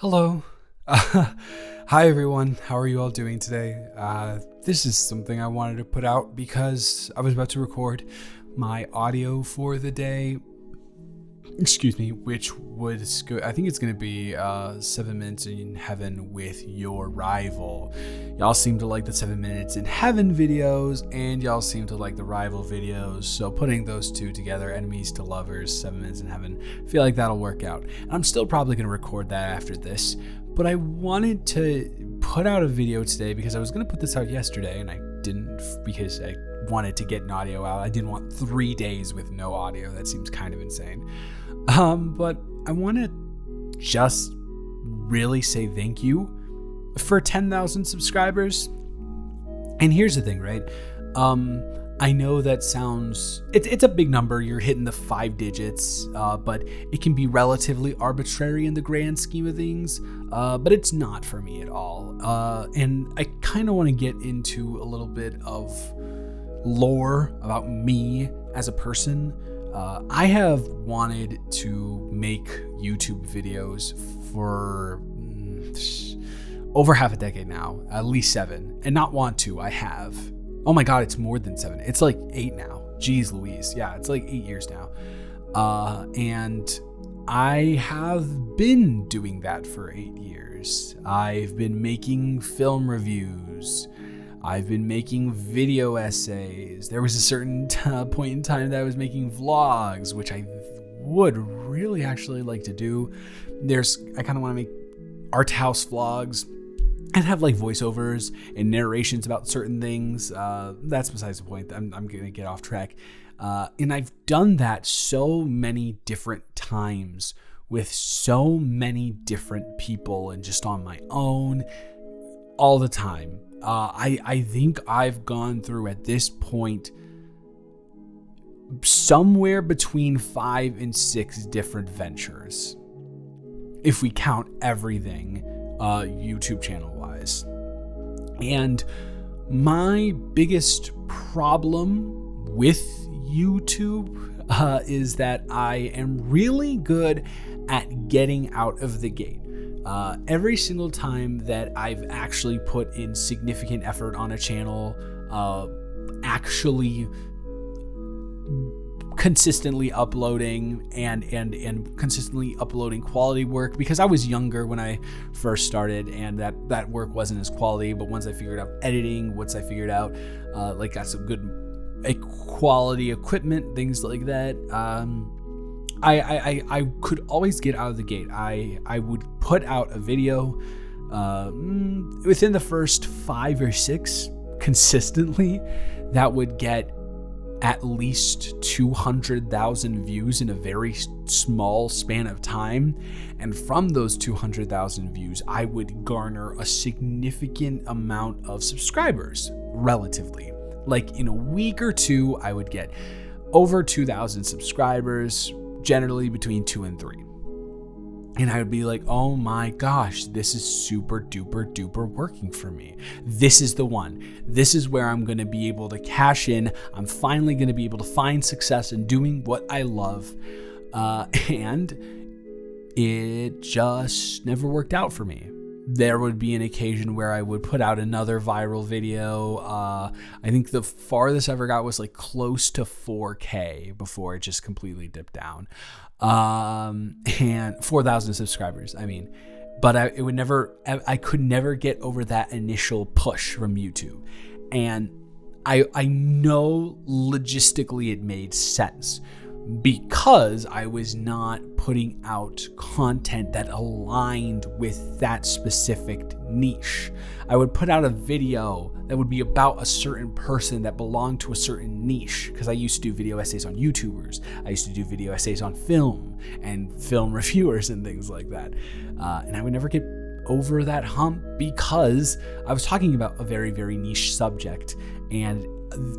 Hello. Hi, everyone. How are you all doing today? This is something I wanted to put out because I was about to record my audio for the day. Excuse me, which was good. I think it's going to be 7 Minutes in Heaven with Your Rival. Y'all seem to like the 7 Minutes in Heaven videos, and y'all seem to like the Rival videos. So putting those two together, enemies to lovers, 7 Minutes in Heaven, I feel like that'll work out. I'm still probably going to record that after this, but I wanted to put out a video today because I was going to put this out yesterday, and I didn't because I wanted to get an audio out. I didn't want 3 days with no audio. That seems kind of insane. But I want to just really say thank you for 10,000 subscribers. And here's the thing, right? I know that sounds, it's a big number. You're hitting the 5 digits, but it can be relatively arbitrary in the grand scheme of things. But it's not for me at all. And I kind of want to get into a little bit of lore about me as a person. I have wanted to make YouTube videos for over half a decade now, at least 7, and not want to. I have. Oh my God, it's more than 7. It's like 8 now. Jeez Louise. Yeah, it's like 8 years now. And I have been doing that for 8 years. I've been making film reviews. I've been making video essays. There was a certain point in time that I was making vlogs, which I would really actually like to do. I kind of want to make art house vlogs and have like voiceovers and narrations about certain things. That's besides the point. I'm going to get off track. And I've done that so many different times with so many different people and just on my own all the time. I think I've gone through at this point somewhere between 5 and 6 different ventures, if we count everything YouTube channel wise. And my biggest problem with YouTube is that I am really good at getting out of the gate. Every single time that I've actually put in significant effort on a channel, actually consistently uploading and consistently uploading quality work, because I was younger when I first started and that work wasn't as quality, but once I figured out editing, got some good quality equipment, things like that, I could always get out of the gate. I would put out a video within the first 5 or 6 consistently that would get at least 200,000 views in a very small span of time. And from those 200,000 views, I would garner a significant amount of subscribers, relatively. Like in a week or 2, I would get over 2,000 subscribers, generally between 2 and 3. And I would be like, oh my gosh, this is super duper duper working for me. This is the one. This is where I'm going to be able to cash in. I'm finally going to be able to find success in doing what I love. And it just never worked out for me. There would be an occasion where I would put out another viral video. I think the farthest I ever got was like close to 4K before it just completely dipped down. And 4,000 subscribers, but I could never get over that initial push from YouTube. And I know logistically it made sense, because I was not putting out content that aligned with that specific niche. I would put out a video that would be about a certain person that belonged to a certain niche, because I used to do video essays on YouTubers. I used to do video essays on film and film reviewers and things like that. And I would never get over that hump because I was talking about a very, very niche subject, and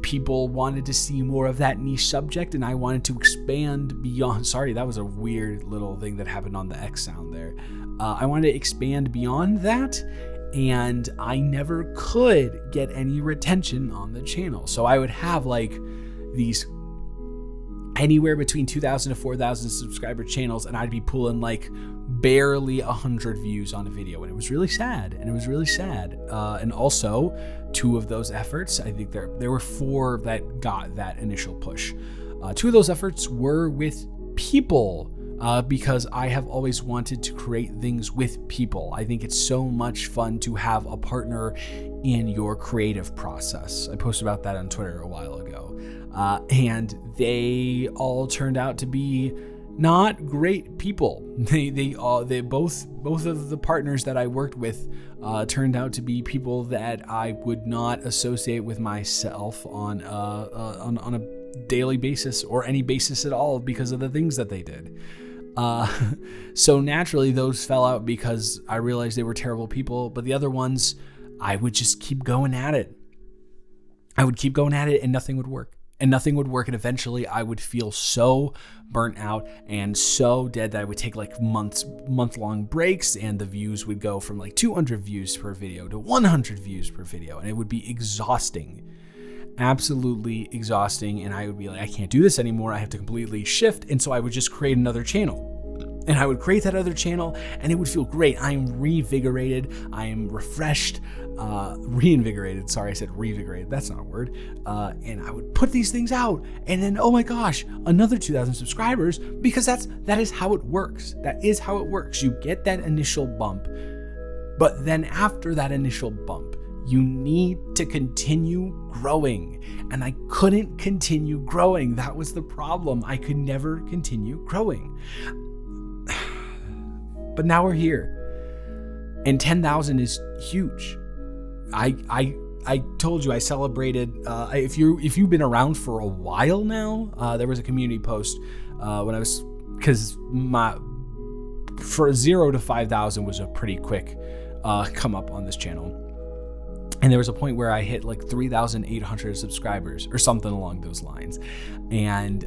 people wanted to see more of that niche subject, and I wanted to expand beyond. Sorry, that was a weird little thing that happened on the X sound there. I wanted to expand beyond that, and I never could get any retention on the channel. So I would have like these anywhere between 2,000 to 4,000 subscriber channels, and I'd be pulling like barely 100 views on a video, and it was really sad. And also, 2 of those efforts, I think there were 4 that got that initial push. 2 of those efforts were with people, because I have always wanted to create things with people. I think it's so much fun to have a partner in your creative process. I posted about that on Twitter a while ago, and they all turned out to be not great people. They both of the partners that I worked with turned out to be people that I would not associate with myself on a daily basis or any basis at all because of the things that they did. So naturally those fell out because I realized they were terrible people, but the other ones, I would just keep going at it. And nothing would work. And eventually I would feel so burnt out and so dead that I would take like month-long breaks, and the views would go from like 200 views per video to 100 views per video, and it would be exhausting. Absolutely exhausting. And I would be like, I can't do this anymore. I have to completely shift. And so I would just create another channel. And I would create that other channel, and it would feel great. I am revigorated. I am refreshed, reinvigorated. Sorry, I said revigorated. That's not a word. And I would put these things out, and then, oh my gosh, another 2,000 subscribers, because that is how it works. That is how it works. You get that initial bump, but then after that initial bump, you need to continue growing. And I couldn't continue growing. That was the problem. I could never continue growing. But now we're here, and 10,000 is huge. I told you I celebrated. If you've been around for a while now, there was a community post when I was, because for 0 to 5,000 was a pretty quick come up on this channel, and there was a point where I hit like 3,800 subscribers or something along those lines, and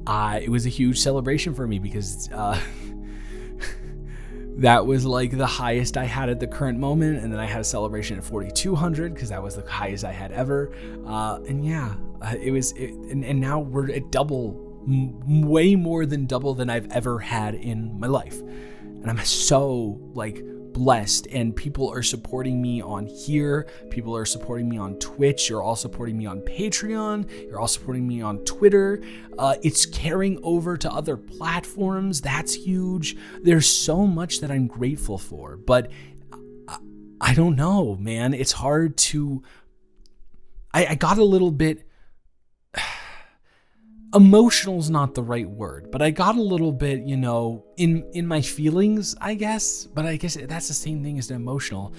it was a huge celebration for me because that was like the highest I had at the current moment. And then I had a celebration at 4,200 because that was the highest I had ever. And now we're at double, way more than double than I've ever had in my life. And I'm so like blessed, and people are supporting me on here. People are supporting me on Twitch. You're all supporting me on Patreon. You're all supporting me on Twitter. It's carrying over to other platforms. That's huge. There's so much that I'm grateful for, but I don't know, man. It's hard to, I got a little bit, emotional is not the right word, but I got a little bit, in my feelings, I guess. But I guess that's the same thing as emotional.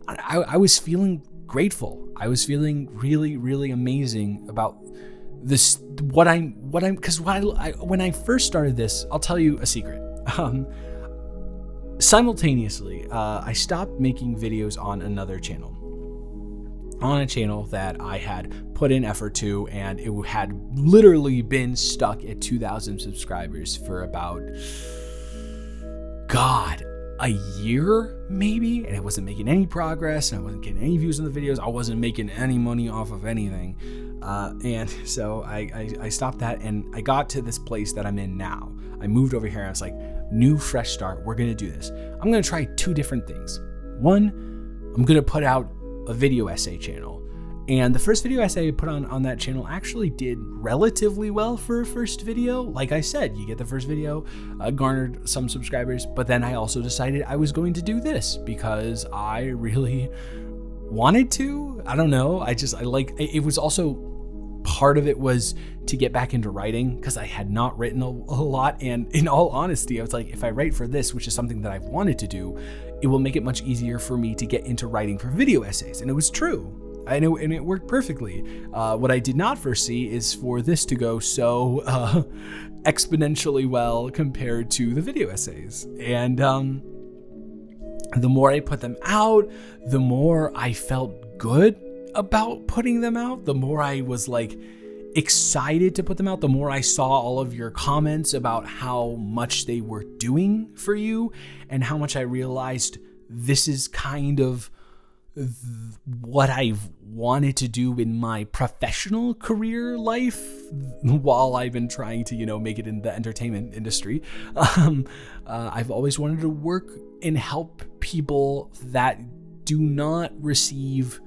I was feeling grateful. I was feeling really, really amazing about this. Because when I first started this, I'll tell you a secret. Simultaneously, I stopped making videos on another channel. On a channel that I had put in effort to, and it had literally been stuck at 2,000 subscribers for about, a year maybe, and I wasn't making any progress, and I wasn't getting any views on the videos. I wasn't making any money off of anything, and so I stopped that, and I got to this place that I'm in now. I moved over here, and I was like, new, fresh start. We're gonna do this. I'm gonna try 2 different things. One, I'm gonna put out a video essay channel, and the first video essay I put on that channel actually did relatively well for a first video. Like I said, you get the first video, garnered some subscribers, but then I also decided I was going to do this because I really wanted to. I don't know. It was also, part of it was to get back into writing because I had not written a lot, and in all honesty, I was like, if I write for this, which is something that I've wanted to do, it will make it much easier for me to get into writing for video essays. And it was true. I know, and it worked perfectly. What I did not foresee is for this to go so exponentially well compared to the video essays. And the more I put them out, the more I felt good about putting them out, the more I was like excited to put them out, the more I saw all of your comments about how much they were doing for you, and how much I realized this is kind of what I've wanted to do in my professional career life while I've been trying to, make it in the entertainment industry. I've always wanted to work and help people that do not receive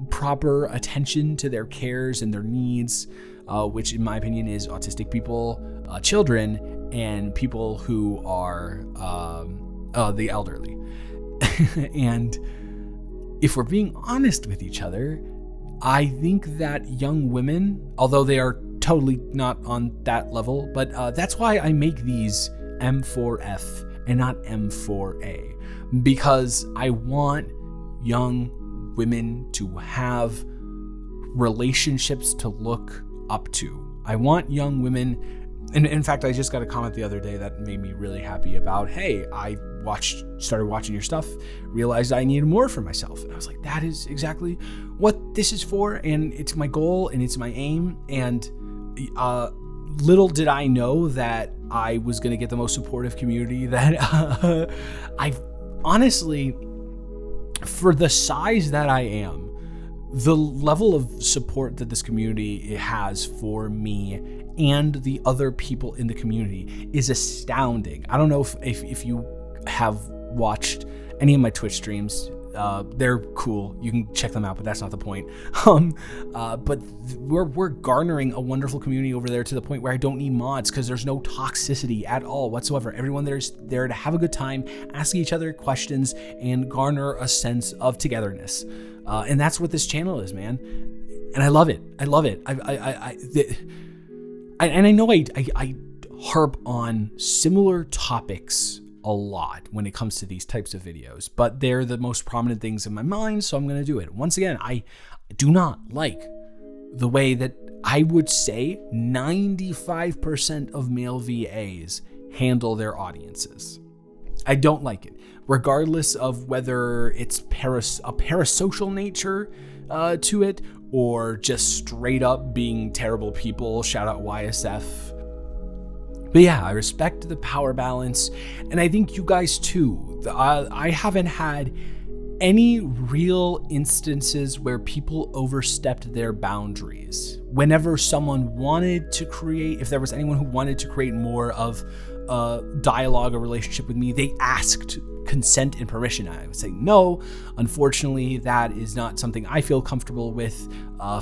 proper attention to their cares and their needs, which in my opinion is autistic people, children, and people who are the elderly. And if we're being honest with each other, I think that young women, although they are totally not on that level, but that's why I make these M4F and not M4A, because I want young women to have relationships to look up to. I want young women, and in fact, I just got a comment the other day that made me really happy about, hey, I started watching your stuff, realized I needed more for myself. And I was like, that is exactly what this is for. And it's my goal and it's my aim. And little did I know that I was going to get the most supportive community that I've honestly, for the size that I am, the level of support that this community has for me and the other people in the community is astounding. I don't know if you have watched any of my Twitch streams. They're cool. You can check them out, but that's not the point. But we're garnering a wonderful community over there to the point where I don't need mods because there's no toxicity at all whatsoever. Everyone there's there to have a good time, ask each other questions, and garner a sense of togetherness. And that's what this channel is, man. And I love it. I love it. And I know I harp on similar topics a lot when it comes to these types of videos, but they're the most prominent things in my mind, so I'm going to do it. Once again, I do not like the way that I would say 95% of male VAs handle their audiences. I don't like it, regardless of whether it's a parasocial nature to it or just straight up being terrible people. Shout out YSF. But yeah, I respect the power balance, and I think you guys too. I haven't had any real instances where people overstepped their boundaries. Whenever someone wanted to create, if there was anyone who wanted to create more of a dialogue or relationship with me, they asked consent and permission. I would say no. Unfortunately, that is not something I feel comfortable with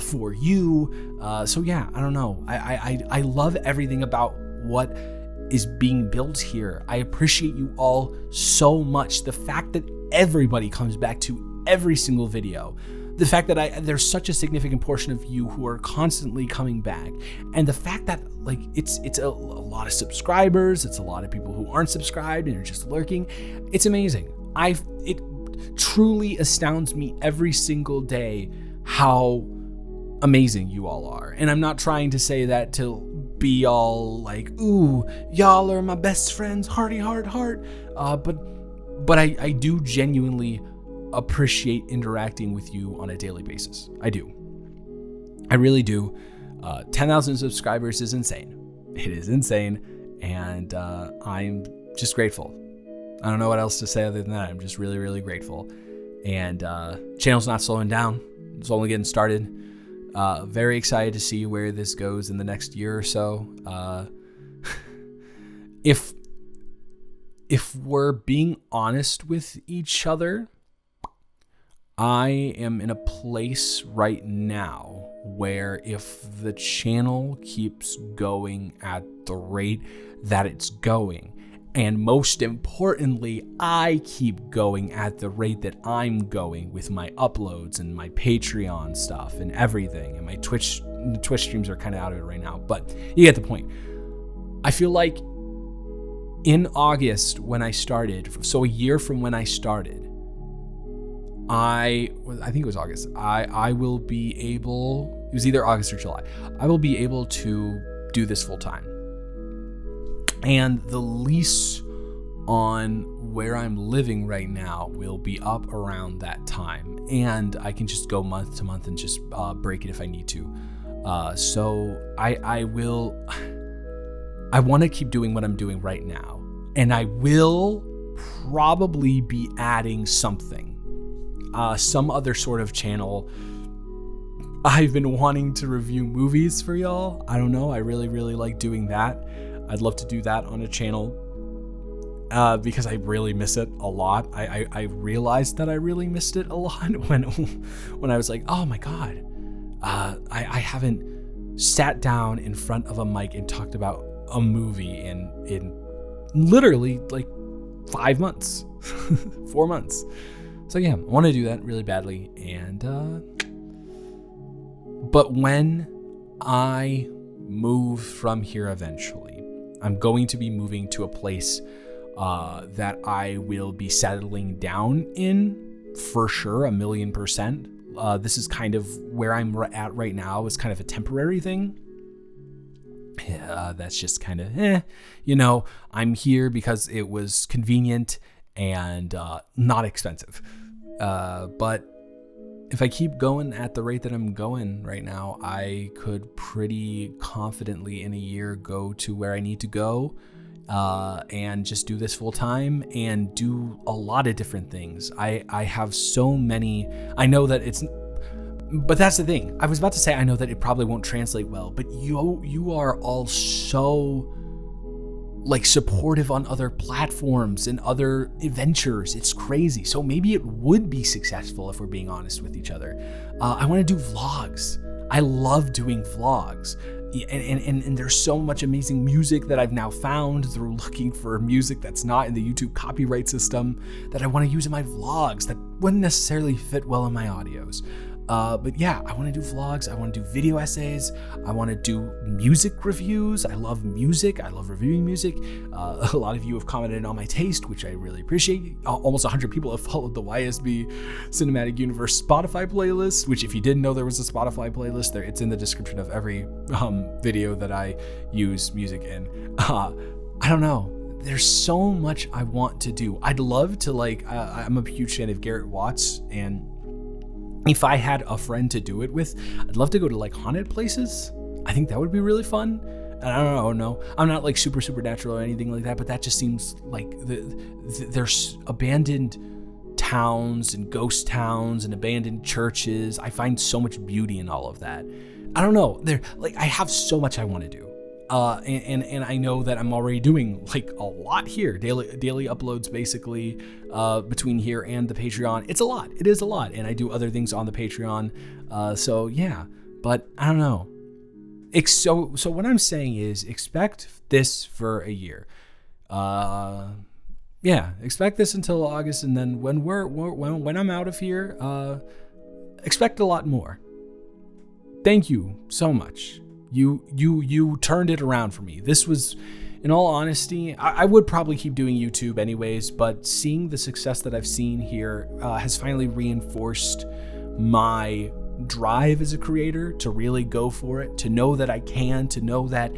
for you. So yeah, I don't know. I love everything about what is being built here. I appreciate you all so much. The fact that everybody comes back to every single video, the fact that there's such a significant portion of you who are constantly coming back, and the fact that like it's a lot of subscribers, it's a lot of people who aren't subscribed and are just lurking. It's amazing. It truly astounds me every single day how amazing you all are. And I'm not trying to say that to be all like, ooh, y'all are my best friends, hearty heart. But I do genuinely appreciate interacting with you on a daily basis. I do. I really do. 10,000 subscribers is insane. It is insane. And I'm just grateful. I don't know what else to say other than that. I'm just really, really grateful. And channel's not slowing down. It's only getting started. Very excited to see where this goes in the next year or so. If we're being honest with each other, I am in a place right now where if the channel keeps going at the rate that it's going, and most importantly, I keep going at the rate that I'm going with my uploads and my Patreon stuff and everything, and my Twitch streams are kind of out of it right now, but you get the point. I feel like in August when I started, so a year from when I started, I think it was August, I will be able, it was either August or July, I will be able to do this full time. And the lease on where I'm living right now will be up around that time. And I can just go month to month and just break it if I need to. So I want to keep doing what I'm doing right now. And I will probably be adding something. some other sort of channel. I've been wanting to review movies for y'all. I don't know. I really, really like doing that. I'd love to do that on a channel because I really miss it a lot. I realized that I really missed it a lot when I was like, oh my God, I haven't sat down in front of a mic and talked about a movie in literally like 5 months, 4 months. So yeah, I want to do that really badly. But when I move from here eventually, I'm going to be moving to a place that I will be settling down in for sure, 1,000,000%. This is kind of where I'm at right now. Is kind of a temporary thing. That's just kind of, I'm here because it was convenient and not expensive. But if I keep going at the rate that I'm going right now, I could pretty confidently in a year go to where I need to go and just do this full time and do a lot of different things. I have so many. I know that but that's the thing. I was about to say I know that it probably won't translate well, but you are all so like supportive on other platforms and other adventures. It's crazy. So maybe it would be successful if we're being honest with each other. I want to do vlogs. I love doing vlogs. And there's so much amazing music that I've now found through looking for music that's not in the YouTube copyright system that I want to use in my vlogs that wouldn't necessarily fit well in my audios. But yeah, I want to do vlogs. I want to do video essays. I want to do music reviews. I love music. I love reviewing music. A lot of you have commented on my taste, which I really appreciate. Almost 100 people have followed the YSB Cinematic Universe Spotify playlist, which if you didn't know there was a Spotify playlist, it's in the description of every video that I use music in. I don't know. There's so much I want to do. I'd love to I'm a huge fan of Garrett Watts, and if I had a friend to do it with, I'd love to go to like haunted places. I think that would be really fun. And I don't know. I'm not like super supernatural or anything like that, but that just seems like there's abandoned towns and ghost towns and abandoned churches. I find so much beauty in all of that. I don't know. I have so much I want to do. And I know that I'm already doing like a lot here. Daily uploads basically between here and the Patreon. It's a lot. It is a lot. And I do other things on the Patreon. So yeah, but I don't know. So what I'm saying is expect this for a year. Yeah, expect this until August, and then when I'm out of here, expect a lot more. Thank you so much. You turned it around for me. This was, in all honesty, I would probably keep doing YouTube anyways, but seeing the success that I've seen here has finally reinforced my drive as a creator to really go for it, to know that I can, to know that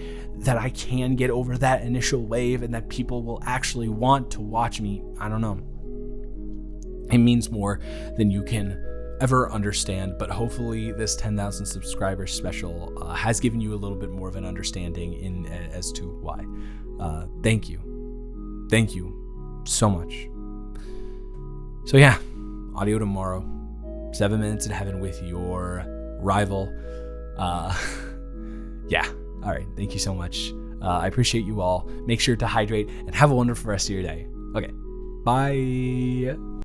I can get over that initial wave and that people will actually want to watch me. I don't know. It means more than you can ever understand, but hopefully this 10,000 subscribers special has given you a little bit more of an understanding as to why. Thank you so much. So yeah, audio tomorrow, 7 Minutes in Heaven with your rival. Yeah, all right, thank you so much. I appreciate you all. Make sure to hydrate and have a wonderful rest of your day. Okay, bye.